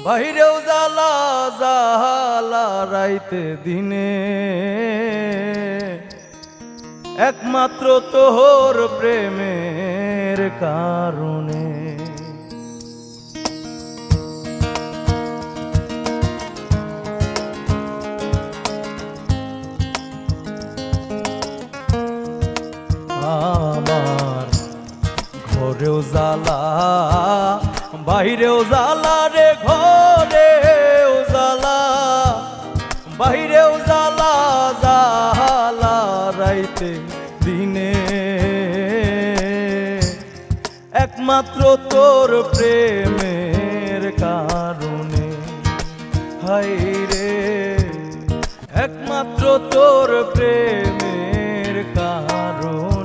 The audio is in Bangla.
বাইরেও জ্বালা জ্বালা রাইতে দিনে, একমাত্র তোর প্রেমের কারণে। আমার ঘরেও জ্বালা বাইরেও জ্বালা রে, ঘরেও জ্বালা বাইরেও জ্বালা জ্বালা রাইতে দিনে, একমাত্র তোর প্রেমের কারণে। হায় রে একমাত্র তোর প্রেমের কারণে।